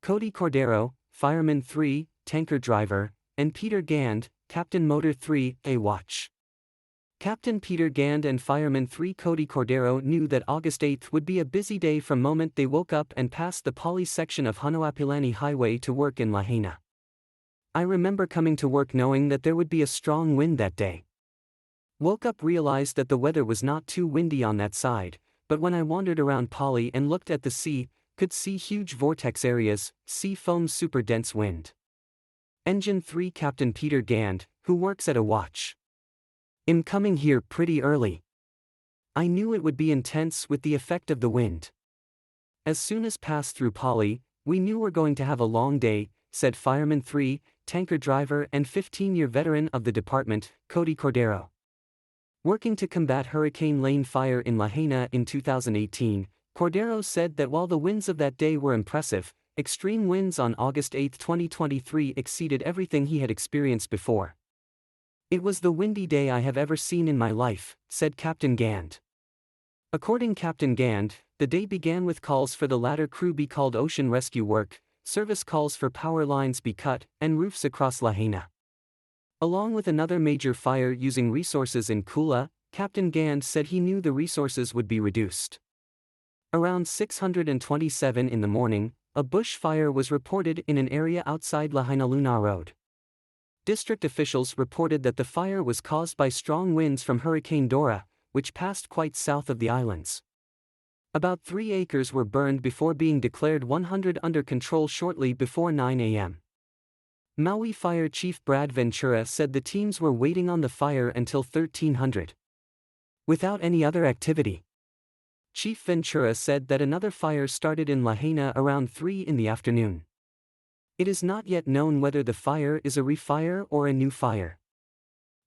Cody Cordeiro, Fireman III, tanker driver, and Peter Gand, Captain Motor 3, a watch. Captain Peter Gand and Fireman 3 Cody Cordeiro knew that August 8th would be a busy day from moment they woke up and passed the Pali section of Honoapiʻilani Highway to work in Lahaina. I remember coming to work knowing that there would be a strong wind that day. Woke up realized that the weather was not too windy on that side, but when I wandered around Pali and looked at the sea, could see huge vortex areas, sea foam super dense wind. Engine 3 Captain Peter Gand, who works at a watch. I'm coming here pretty early. I knew it would be intense with the effect of the wind. As soon as passed through Pali, we knew we're going to have a long day, said Fireman 3, tanker driver and 15-year veteran of the department, Cody Cordeiro. Working to combat Hurricane Lane fire in Lahaina in 2018, Cordeiro said that while the winds of that day were impressive, extreme winds on August 8, 2023 exceeded everything he had experienced before. It was the windy day I have ever seen in my life, said Captain Gand. According Captain Gand, the day began with calls for the ladder crew be called ocean rescue work, service calls for power lines be cut, and roofs across Lahaina. Along with another major fire using resources in Kula, Captain Gand said he knew the resources would be reduced. Around 6:27 in the morning, a bush fire was reported in an area outside Lahainaluna Road. District officials reported that the fire was caused by strong winds from Hurricane Dora, which passed quite south of the islands. About 3 acres were burned before being declared 100 under control shortly before 9 a.m. Maui Fire Chief Brad Ventura said the teams were waiting on the fire until 1300. Without any other activity. Chief Ventura said that another fire started in Lahaina around 3 in the afternoon. It is not yet known whether the fire is a refire or a new fire.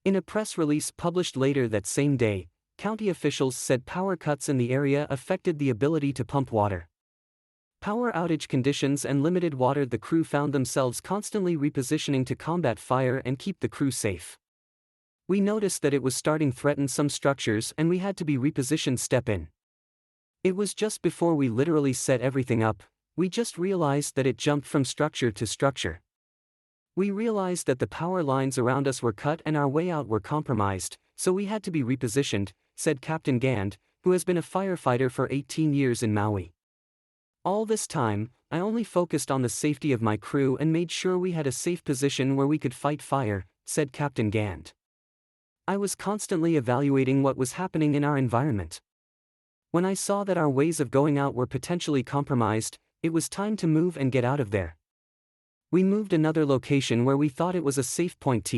In a press release published later that same day, county officials said power cuts in the area affected the ability to pump water. Power outage conditions and limited water. The crew found themselves constantly repositioning to combat fire and keep the crew safe. We noticed that it was starting to threaten some structures and we had to be repositioned. Step in. It was just before we literally set everything up, we just realized that it jumped from structure to structure. We realized that the power lines around us were cut and our way out were compromised, so we had to be repositioned, said Captain Gand, who has been a firefighter for 18 years in Maui. All this time, I only focused on the safety of my crew and made sure we had a safe position where we could fight fire, said Captain Gand. I was constantly evaluating what was happening in our environment. When I saw that our ways of going out were potentially compromised, it was time to move and get out of there. We moved another location where we thought it was a safe point.